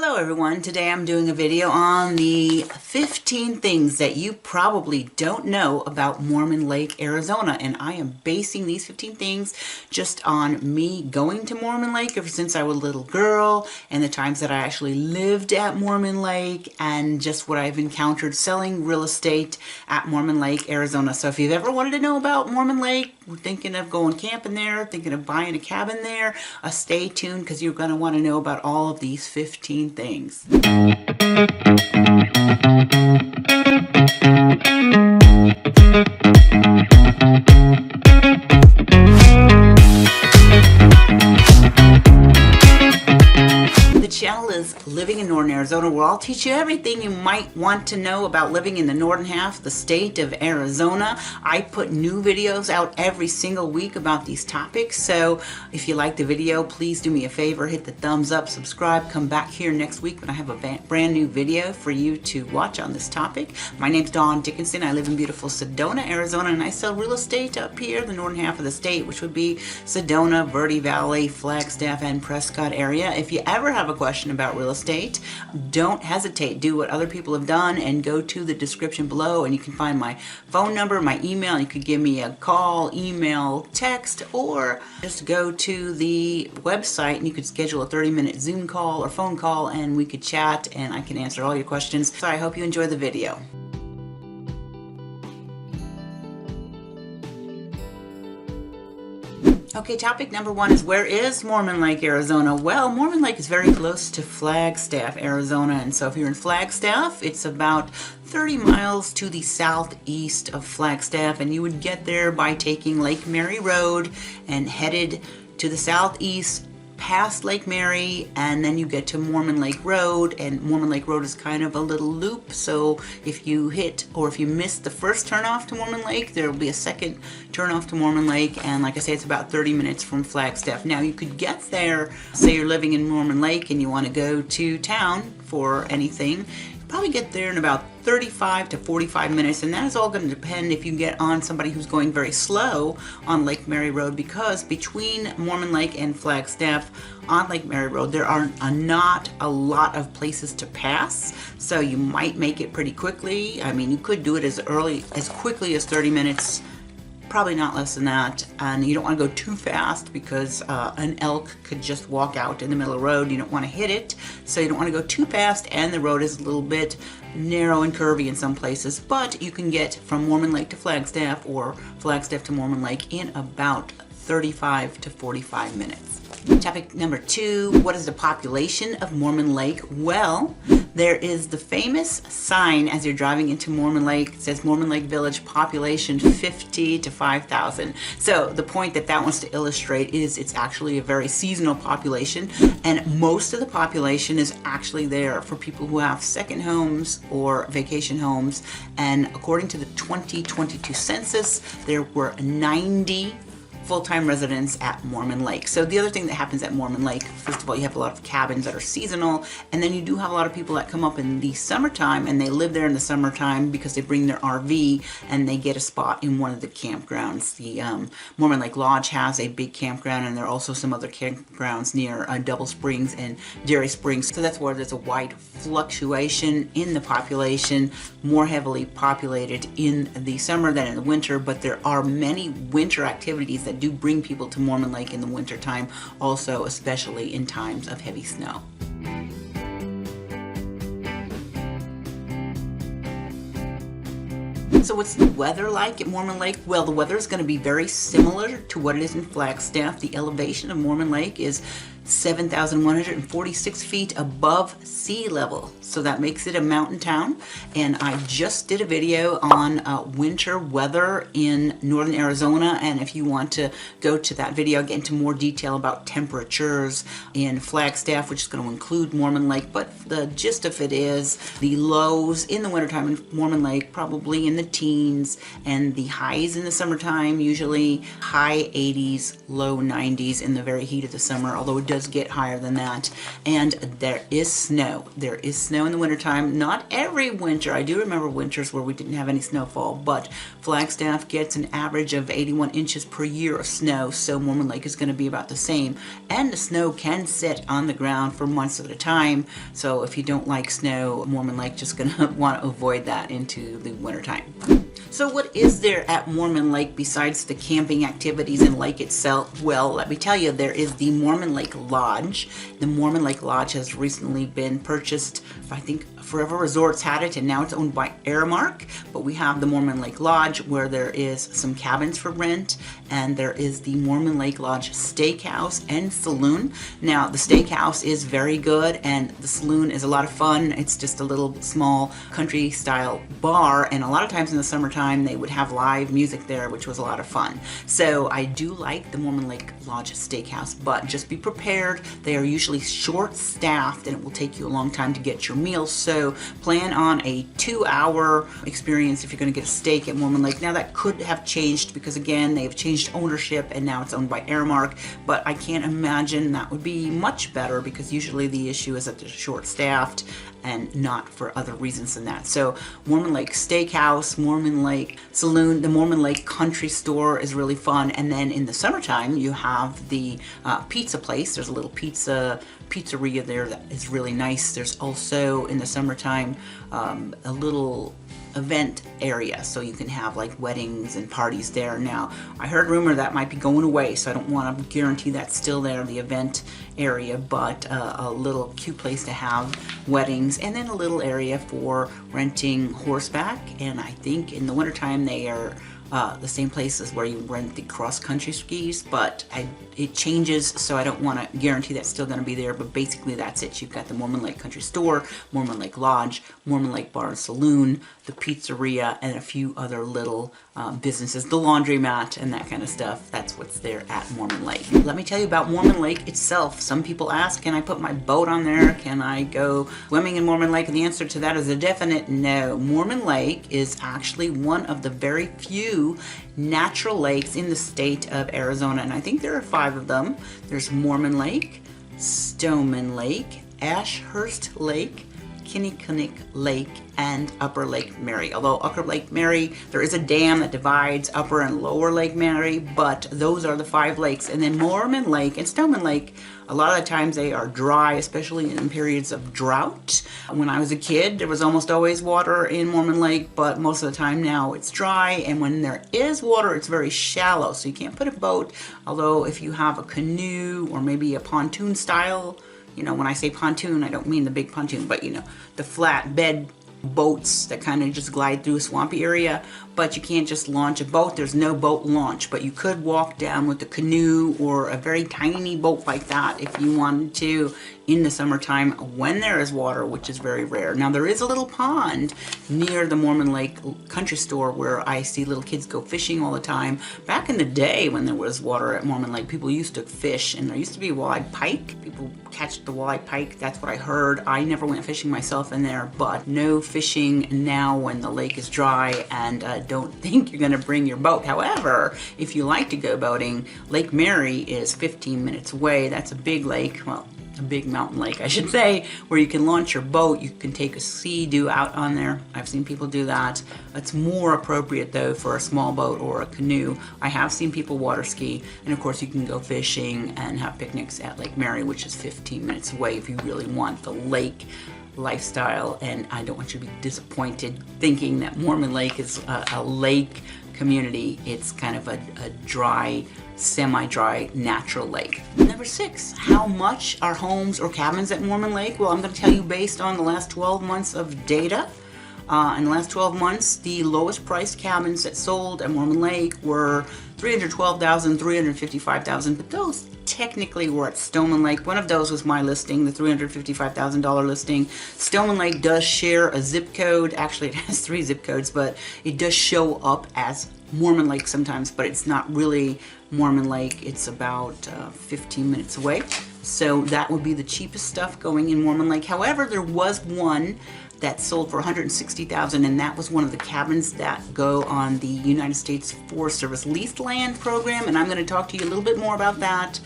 Hello everyone, today I'm doing a video on the 15 things that you probably don't know about Mormon Lake, Arizona, and I am basing these 15 things just on me going to Mormon Lake ever since I was a little girl and the times that I actually lived at Mormon Lake and just what I've encountered selling real estate at Mormon Lake, Arizona. So if you've ever wanted to know about Mormon Lake, we're thinking of going camping there, thinking of buying a cabin there, stay tuned because you're going to want to know about all of these 15 things. The channel is Living in Northern Arizona, where I'll teach you everything you might want to know about living in the northern half of the state of Arizona. I put new videos out every single week about these topics, so if you like the video, please do me a favor, hit the thumbs up, subscribe, come back here next week when I have a brand new video for you to watch on this topic. My name's Dawn Dickinson. I live in beautiful Sedona, Arizona, and I sell real estate up here, the northern half of the state, which would be Sedona, Verde Valley, Flagstaff, and Prescott area. If you ever have a question about real estate, don't hesitate. Do what other people have done and go to the description below and you can find my phone number, my email. You could give me a call, email, text, or just go to the website and you could schedule a 30-minute Zoom call or phone call and we could chat and I can answer all your questions. So I hope you enjoy the video. Okay, topic number one is, where is Mormon Lake, Arizona? Well, Mormon Lake is very close to Flagstaff, Arizona, and so if you're in Flagstaff, it's about 30 miles to the southeast of Flagstaff, and you would get there by taking Lake Mary Road and headed to the southeast past Lake Mary, and then you get to Mormon Lake Road, and Mormon Lake Road is kind of a little loop, so if you hit or if you miss the first turnoff to Mormon Lake, there will be a second turnoff to Mormon Lake, and like I say, it's about 30 minutes from Flagstaff. Now you could get there, say you're living in Mormon Lake and you want to go to town for anything, probably get there in about 35 to 45 minutes, and that is all going to depend if you get on somebody who's going very slow on Lake Mary Road, because between Mormon Lake and Flagstaff on Lake Mary Road there are not a lot of places to pass, so you might make it pretty quickly. I mean, you could do it as quickly as 30 minutes, probably not less than that, and you don't want to go too fast because an elk could just walk out in the middle of the road. You don't want to hit it, so you don't want to go too fast, and the road is a little bit narrow and curvy in some places, but you can get from Mormon Lake to Flagstaff or Flagstaff to Mormon Lake in about 35 to 45 minutes. Topic number two, what is the population of Mormon Lake? Well, there is the famous sign as you're driving into Mormon Lake. It says Mormon Lake Village population 50 to 5,000. So the point that wants to illustrate is it's actually a very seasonal population, and most of the population is actually there for people who have second homes or vacation homes. And according to the 2022 census, there were 90 full-time residents at Mormon Lake. So the other thing that happens at Mormon Lake, first of all, you have a lot of cabins that are seasonal, and then you do have a lot of people that come up in the summertime and they live there in the summertime because they bring their RV and they get a spot in one of the campgrounds. The Mormon Lake Lodge has a big campground, and there are also some other campgrounds near Double Springs and Dairy Springs. So that's where there's a wide fluctuation in the population, more heavily populated in the summer than in the winter, but there are many winter activities that do bring people to Mormon Lake in the winter time also, especially in times of heavy snow. So what's the weather like at Mormon Lake? Well, the weather is going to be very similar to what it is in Flagstaff. The elevation of Mormon Lake is 7,146 feet above sea level, so that makes it a mountain town. And I just did a video on winter weather in northern Arizona, and if you want to go to that video, get into more detail about temperatures in Flagstaff, which is going to include Mormon Lake, but the gist of it is the lows in the wintertime in Mormon Lake probably in the teens, and the highs in the summertime usually high 80s, low 90s in the very heat of the summer, although it does does get higher than that. And there is snow. There is snow in the wintertime. Not every winter. I do remember winters where we didn't have any snowfall, but Flagstaff gets an average of 81 inches per year of snow, so Mormon Lake is going to be about the same. And the snow can sit on the ground for months at a time, so if you don't like snow, Mormon Lake just going to want to avoid that into the wintertime. So what is there at Mormon Lake besides the camping activities and lake itself? Well, let me tell you, there is the Mormon Lake Lodge. The Mormon Lake Lodge has recently been purchased, I think Forever Resorts had it, and now it's owned by Aramark. But we have the Mormon Lake Lodge where there is some cabins for rent, and there is the Mormon Lake Lodge Steakhouse and Saloon. Now, the steakhouse is very good, and the saloon is a lot of fun. It's just a little small country style bar, and a lot of times in the summertime they would have live music there, which was a lot of fun. So I do like the Mormon Lake Lodge Steakhouse, but just be prepared. They are usually short-staffed, and it will take you a long time to get your meals. So plan on a 2-hour experience if you're going to get a steak at Mormon Lake. Now that could have changed because again they've changed ownership and now it's owned by Aramark, but I can't imagine that would be much better because usually the issue is that they're short-staffed and not for other reasons than that. So Mormon Lake Steakhouse, Mormon Lake Saloon, the Mormon Lake Country Store is really fun. And then in the summertime you have the pizza place. There's a little pizzeria there that is really nice. There's also in the summertime a little event area, so you can have like weddings and parties there. Now I heard rumor that might be going away, so I don't want to guarantee that's still there, the event area, but a little cute place to have weddings, and then a little area for renting horseback. And I think in the wintertime they are the same places where you rent the cross-country skis, but it changes, so I don't want to guarantee that's still going to be there, but basically that's it. You've got the Mormon Lake Country Store, Mormon Lake Lodge, Mormon Lake Bar and Saloon, the pizzeria, and a few other little businesses, the laundromat and that kind of stuff. That's what's there at Mormon Lake. Let me tell you about Mormon Lake itself. Some people ask, can I put my boat on there? Can I go swimming in Mormon Lake? And the answer to that is a definite no. Mormon Lake is actually one of the very few natural lakes in the state of Arizona, and I think there are 5 of them. There's Mormon Lake, Stoneman Lake, Ashurst Lake, Kinnickinnick Lake, and Upper Lake Mary. Although Upper Lake Mary, there is a dam that divides Upper and Lower Lake Mary, but those are the 5 lakes. And then Mormon Lake and Stoneman Lake, a lot of the times they are dry, especially in periods of drought. When I was a kid, there was almost always water in Mormon Lake, but most of the time now it's dry, and when there is water, it's very shallow, so you can't put a boat. Although if you have a canoe or maybe a pontoon style, you know, when I say pontoon, I don't mean the big pontoon, but you know, the flat bed boats that kind of just glide through a swampy area. But you can't just launch a boat. There's no boat launch, but you could walk down with a canoe or a very tiny boat like that if you wanted to in the summertime when there is water, which is very rare. Now there is a little pond near the Mormon Lake Country Store where I see little kids go fishing all the time. Back in the day when there was water at Mormon Lake, people used to fish, and there used to be walleye pike. People catch the walleye pike. That's what I heard. I never went fishing myself in there, but no fishing now when the lake is dry, and don't think you're going to bring your boat. However, if you like to go boating, Lake Mary is 15 minutes away. That's a big lake, well, a big mountain lake, I should say, where you can launch your boat. You can take a sea-doo out on there. I've seen people do that. It's more appropriate, though, for a small boat or a canoe. I have seen people water ski, and of course you can go fishing and have picnics at Lake Mary, which is 15 minutes away if you really want the lake lifestyle. And I don't want you to be disappointed thinking that Mormon Lake is a lake community. It's kind of a dry, semi-dry, natural lake. Number 6, how much are homes or cabins at Mormon Lake? Well, I'm going to tell you based on the last 12 months of data. In the last 12 months, the lowest priced cabins that sold at Mormon Lake were $312,000, $355,000, but those technically were at Stoneman Lake. One of those was my listing, the $355,000 listing. Stoneman Lake does share a zip code. Actually, it has 3 zip codes, but it does show up as Mormon Lake sometimes, but it's not really Mormon Lake. It's about 15 minutes away. So that would be the cheapest stuff going in Mormon Lake. However, there was one that sold for $160,000, and that was one of the cabins that go on the United States Forest Service leased land program, and I'm going to talk to you a little bit more about that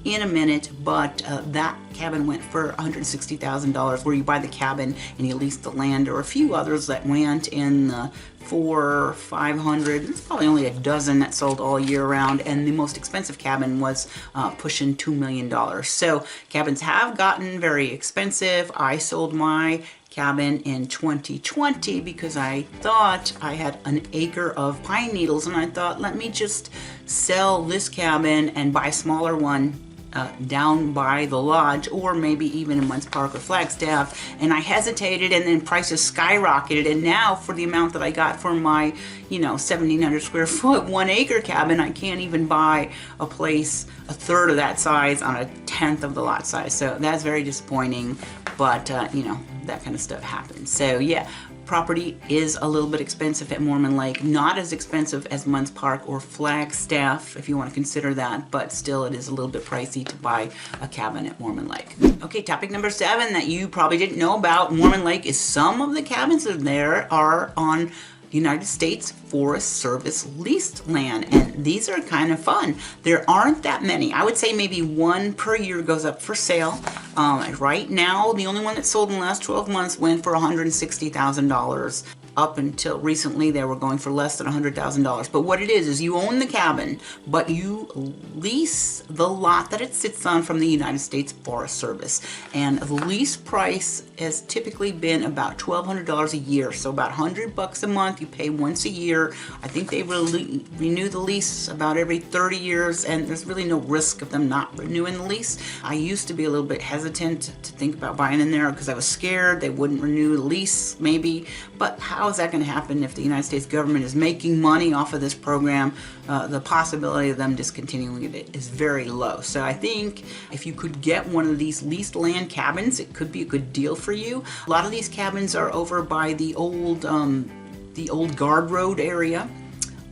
in a minute, but that cabin went for $160,000, where you buy the cabin and you lease the land. There were a few others that went in the 400, 500. There's probably only a dozen that sold all year round, and the most expensive cabin was pushing $2 million. So cabins have gotten very expensive. I sold my cabin in 2020 because I thought I had an acre of pine needles, and I thought, let me just sell this cabin and buy a smaller one down by the lodge, or maybe even in Munns Park or Flagstaff. And I hesitated, and then prices skyrocketed, and now for the amount that I got for my 1,700 square foot 1 acre cabin, I can't even buy a place a third of that size on a tenth of the lot size. So that's very disappointing, but that kind of stuff happens. So yeah, property is a little bit expensive at Mormon Lake. Not as expensive as Munns Park or Flagstaff, if you want to consider that, but still it is a little bit pricey to buy a cabin at Mormon Lake. Okay, topic number 7 that you probably didn't know about Mormon Lake is some of the cabins that there are on United States Forest Service leased land, and these are kind of fun. There aren't that many. I would say maybe 1 per year goes up for sale. Right now, the only one that sold in the last 12 months went for $160,000. Up until recently, they were going for less than $100,000. But what it is you own the cabin, but you lease the lot that it sits on from the United States Forest Service. And the lease price has typically been about $1,200 a year, so about $100 a month. You pay once a year. I think they renew the lease about every 30 years, and there's really no risk of them not renewing the lease. I used to be a little bit hesitant to think about buying in there because I was scared they wouldn't renew the lease, maybe. But how is that going to happen if the United States government is making money off of this program? The possibility of them discontinuing it is very low. So I think if you could get one of these leased land cabins, it could be a good deal for you. A lot of these cabins are over by the old Guard Road area,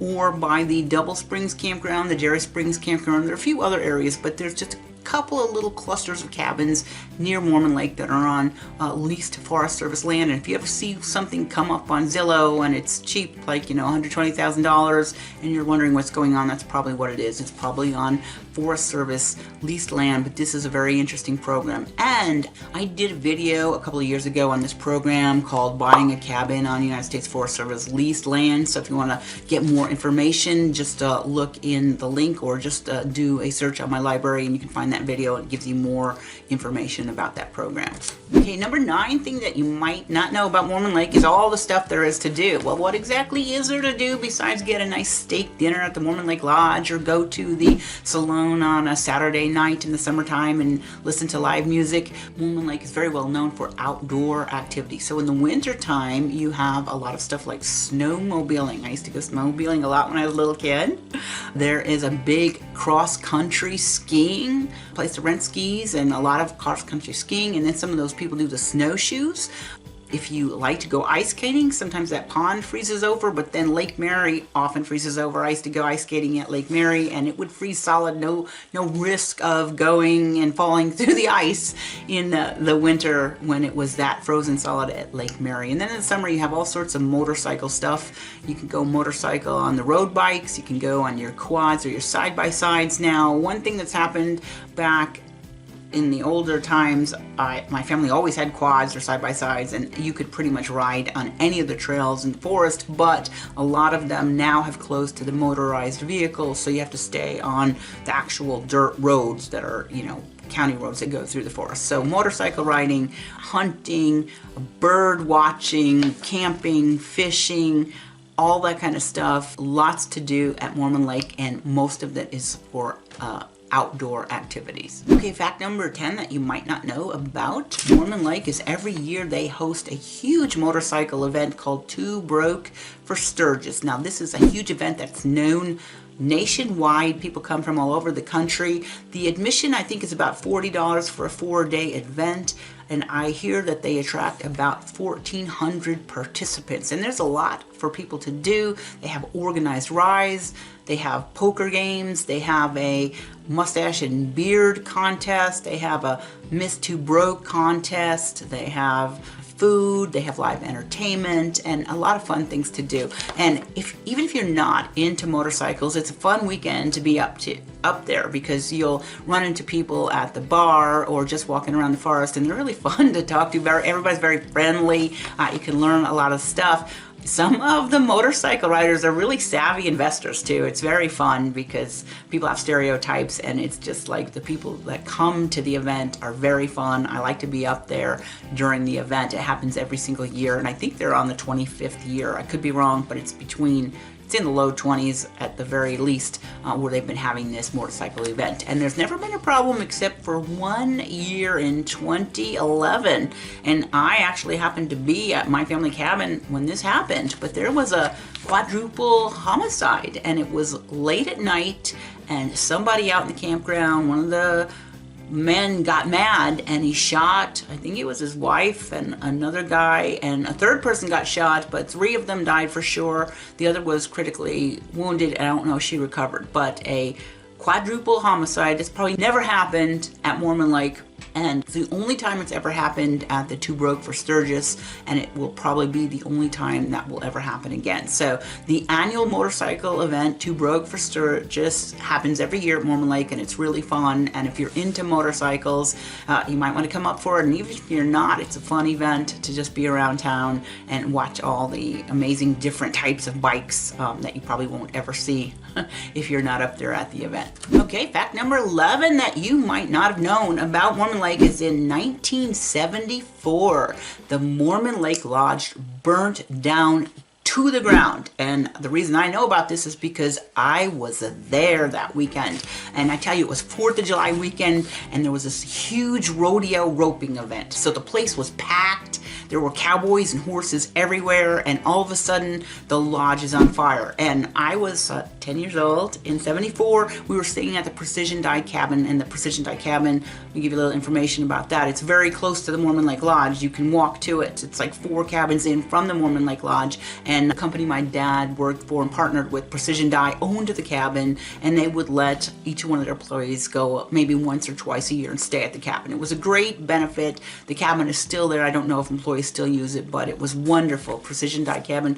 or by the Double Springs campground, the Jerry Springs campground. There are a few other areas, but there's just a couple of little clusters of cabins near Mormon Lake that are on leased Forest Service land. And if you ever see something come up on Zillow and it's cheap, like $120,000, and you're wondering what's going on, that's probably what it is. It's probably on Forest Service leased land. But this is a very interesting program, and I did a video a couple of years ago on this program called Buying a Cabin on United States Forest Service leased land. So if you want to get more information, just look in the link, or just do a search on my library and you can find that video. It gives you more information about that program. Okay, number 9 thing that you might not know about Mormon Lake is all the stuff there is to do. Well, what exactly is there to do besides get a nice steak dinner at the Mormon Lake Lodge, or go to the Sedona on a Saturday night in the summertime and listen to live music? Mormon Lake is very well known for outdoor activities. So in the winter time, you have a lot of stuff like snowmobiling. I used to go snowmobiling a lot when I was a little kid. There is a big cross-country skiing place to rent skis, and a lot of cross-country skiing, and then some of those people do the snowshoes. If you like to go ice skating, sometimes that pond freezes over, but then Lake Mary often freezes over. I used to go ice skating at Lake Mary, and it would freeze solid, no risk of going and falling through the ice in the winter when it was that frozen solid at Lake Mary. And then in the summer, you have all sorts of motorcycle stuff. You can go motorcycle on the road bikes, you can go on your quads or your side-by-sides. Now, one thing that's happened back in the older times, my family always had quads or side-by-sides, and you could pretty much ride on any of the trails in the forest, but a lot of them now have closed to the motorized vehicles, so you have to stay on the actual dirt roads that are, county roads that go through the forest. So motorcycle riding, hunting, bird watching, camping, fishing, all that kind of stuff. Lots to do at Mormon Lake, and most of that is for outdoor activities. Okay, fact number 10 that you might not know about Mormon Lake is every year they host a huge motorcycle event called Two Broke for Sturgis. Now, this is a huge event that's known nationwide. People come from all over the country. The admission, I think, is about $40 for a 4-day event. and I hear that they attract about 1,400 participants, and there's a lot for people to do. They have organized rides, they have poker games, they have a mustache and beard contest, they have a Miss Two Broke contest, they have food, they have live entertainment, and a lot of fun things to do. And even if you're not into motorcycles, it's a fun weekend to be up there, because you'll run into people at the bar or just walking around the forest, and they're really fun to talk to. Everybody's very friendly. You can learn a lot of stuff. Some of the motorcycle riders are really savvy investors too. It's very fun because people have stereotypes, and it's just like the people that come to the event are very fun. I like to be up there during the event. It happens every single year, and I think they're on the 25th year. I could be wrong, but it's in the low 20s at the very least, where they've been having this motorcycle event. And there's never been a problem except for one year in 2011. And I actually happened to be at my family cabin when this happened, but there was a quadruple homicide, and it was late at night, and somebody out in the campground, one of the men got mad and he shot, I think it was his wife and another guy, and a third person got shot, but 3 of them died for sure. The other was critically wounded, and I don't know if she recovered. But a quadruple homicide, it's probably never happened at Mormon Lake, and it's the only time it's ever happened at the Two Broke for Sturgis, and it will probably be the only time that will ever happen again. So the annual motorcycle event, Two Broke for Sturgis, happens every year at Mormon Lake, and it's really fun. And if you're into motorcycles, you might want to come up for it. And even if you're not, it's a fun event to just be around town and watch all the amazing different types of bikes that you probably won't ever see if you're not up there at the event. Okay, fact number 11 that you might not have known about Mormon Lake is in 1974, the Mormon Lake Lodge burnt down to the ground. And the reason I know about this is because I was there that weekend. And I tell you, it was 4th of July weekend, and there was this huge rodeo roping event. So the place was packed. There were cowboys and horses everywhere, and all of a sudden the lodge is on fire. And I was 10 years old in 74. We were staying at the Precision Dye Cabin, and the Precision Dye Cabin, let me give you a little information about that. It's very close to the Mormon Lake Lodge. You can walk to it. It's like 4 cabins in from the Mormon Lake Lodge, and the company my dad worked for and partnered with, Precision Dye, owned the cabin, and they would let each one of their employees go maybe once or twice a year and stay at the cabin. It was a great benefit. The cabin is still there. I don't know if employees still use it, but it was wonderful. Precision Dye Cabin,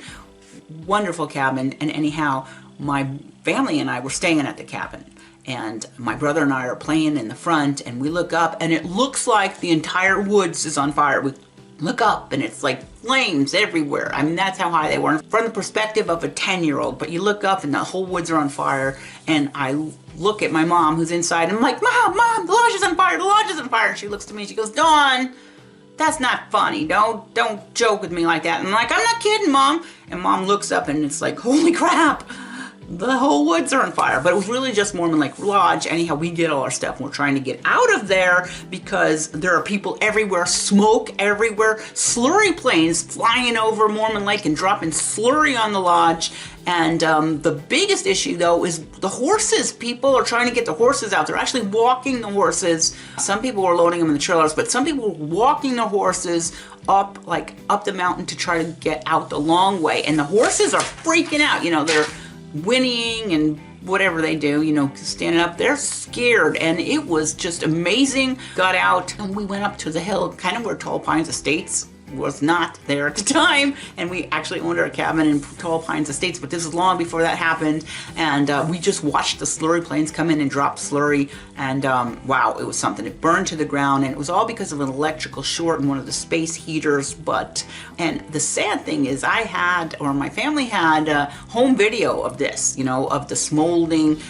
wonderful cabin. And anyhow, my family and I were staying at the cabin, and my brother and I are playing in the front, and we look up, and it looks like the entire woods is on fire. We look up, and it's like flames everywhere. I mean, that's how high they were from the perspective of a 10-year-old. But you look up, and the whole woods are on fire, and I look at my mom who's inside, and I'm like, Mom, the lodge is on fire, the lodge is on fire. And she looks to me, and she goes, Dawn, that's not funny. Don't joke with me like that. And I'm like, I'm not kidding, Mom. And Mom looks up, and it's like, holy crap, the whole woods are on fire. But it was really just Mormon Lake Lodge. Anyhow, we did all our stuff, and we're trying to get out of there because there are people everywhere, smoke everywhere, slurry planes flying over Mormon Lake and dropping slurry on the lodge. And the biggest issue, though, is the horses. People are trying to get the horses out. They're actually walking the horses. Some people were loading them in the trailers, but some people were walking the horses up the mountain to try to get out the long way. And the horses are freaking out. You know, they're whinnying and whatever they do, you know, standing up. They're scared, and it was just amazing. Got out, and we went up to the hill, kind of where Tall Pines Estates was not there at the time, and we actually owned our cabin in Tall Pines Estates, but this is long before that happened. And we just watched the slurry planes come in and drop slurry, and wow, it was something. It burned to the ground, and it was all because of an electrical short in one of the space heaters. And the sad thing is, my family had home video of this, you know, of the smoldering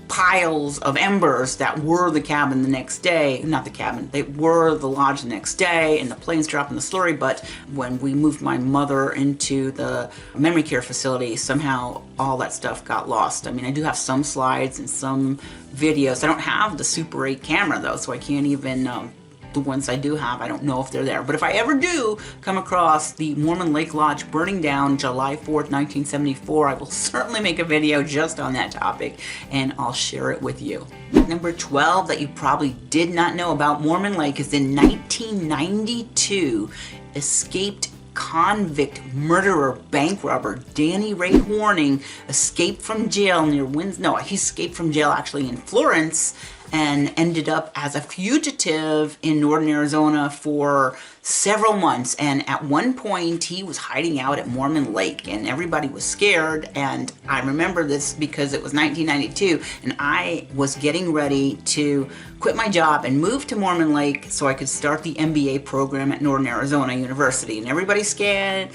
piles of embers that were the cabin the next day. Not the cabin, they were the lodge the next day, and the planes dropping the slurry. But when we moved my mother into the memory care facility, somehow all that stuff got lost. I mean, I do have some slides and some videos. I don't have the Super 8 camera though, so I can't even the ones I do have, I don't know if they're there. But if I ever do come across the Mormon Lake Lodge burning down July 4th, 1974, I will certainly make a video just on that topic, and I'll share it with you. Number 12 that you probably did not know about Mormon Lake is in 1992, escaped convict, murderer, bank robber Danny Ray Horning escaped from jail near he escaped from jail actually in Florence and ended up as a fugitive in northern Arizona for several months. And at one point he was hiding out at Mormon Lake, and everybody was scared. And I remember this because it was 1992 and I was getting ready to quit my job and move to Mormon Lake so I could start the MBA program at Northern Arizona University. And everybody's scared.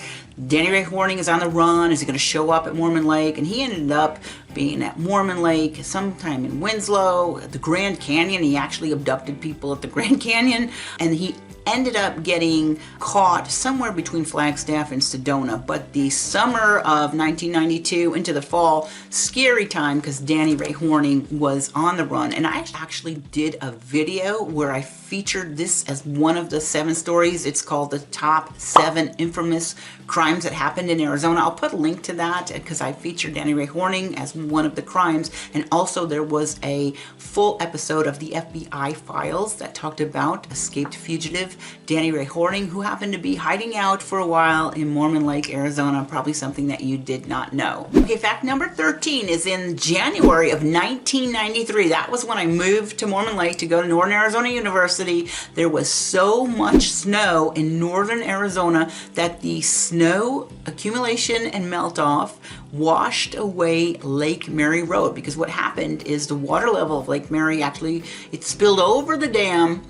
Danny Ray Horning is on the run. Is he going to show up at Mormon Lake? And he ended up being at Mormon Lake sometime in Winslow, at the Grand Canyon. He actually abducted people at the Grand Canyon, and he ended up getting caught somewhere between Flagstaff and Sedona. But the summer of 1992 into the fall, scary time because Danny Ray Horning was on the run. And I actually did a video where I featured this as one of the 7 stories. It's called the Top 7 Infamous Crimes That Happened in Arizona. I'll put a link to that because I featured Danny Ray Horning as one of the crimes. And also there was a full episode of the FBI files that talked about escaped fugitive Danny Ray Horning, who happened to be hiding out for a while in Mormon Lake, Arizona. Probably something that you did not know. Okay, fact number 13 is in January of 1993. That was when I moved to Mormon Lake to go to Northern Arizona University. There was so much snow in northern Arizona that the snow accumulation and melt off washed away Lake Mary Road, because what happened is the water level of Lake Mary actually, it spilled over the dam.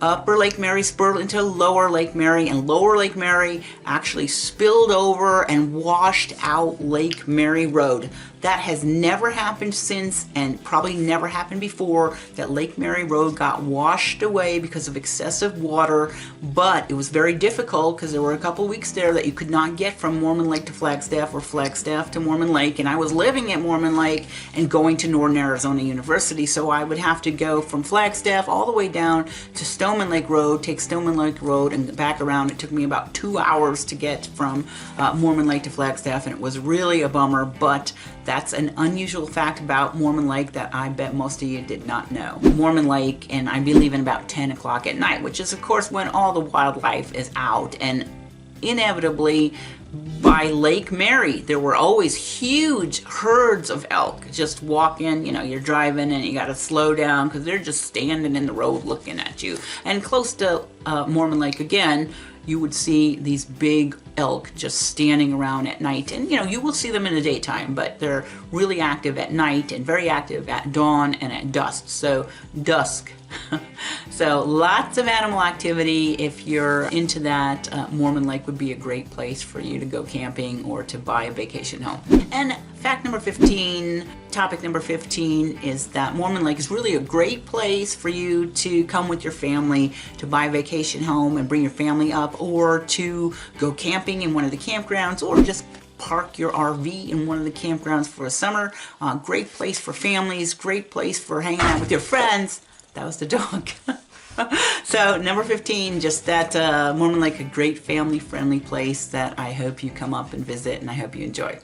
Upper Lake Mary spilled into Lower Lake Mary, and Lower Lake Mary actually spilled over and washed out Lake Mary Road. That has never happened since, and probably never happened before, that Lake Mary Road got washed away because of excessive water. But it was very difficult because there were a couple weeks there that you could not get from Mormon Lake to Flagstaff or Flagstaff to Mormon Lake. And I was living at Mormon Lake and going to Northern Arizona University, so I would have to go from Flagstaff all the way down to Stoneman Lake Road, take Stoneman Lake Road and back around. It took me about 2 hours to get from Mormon Lake to Flagstaff, and it was really a bummer. But that's an unusual fact about Mormon Lake that I bet most of you did not know. Mormon Lake, and I'd be leaving about 10 o'clock at night, which is of course when all the wildlife is out, and inevitably by Lake Mary there were always huge herds of elk just walking. You know, you're driving and you got to slow down because they're just standing in the road looking at you. And close to Mormon Lake again, you would see these big elk just standing around at night. And you know, you will see them in the daytime, but they're really active at night and very active at dawn and at dusk. So so lots of animal activity. If you're into that, Mormon Lake would be a great place for you to go camping or to buy a vacation home. And fact number 15, topic number 15, is that Mormon Lake is really a great place for you to come with your family to buy a vacation home and bring your family up, or to go camping in one of the campgrounds, or just park your RV in one of the campgrounds for a summer. Great place for families, great place for hanging out with your friends. That was the dog. So number 15, just that Mormon Lake, a great family-friendly place that I hope you come up and visit, and I hope you enjoy.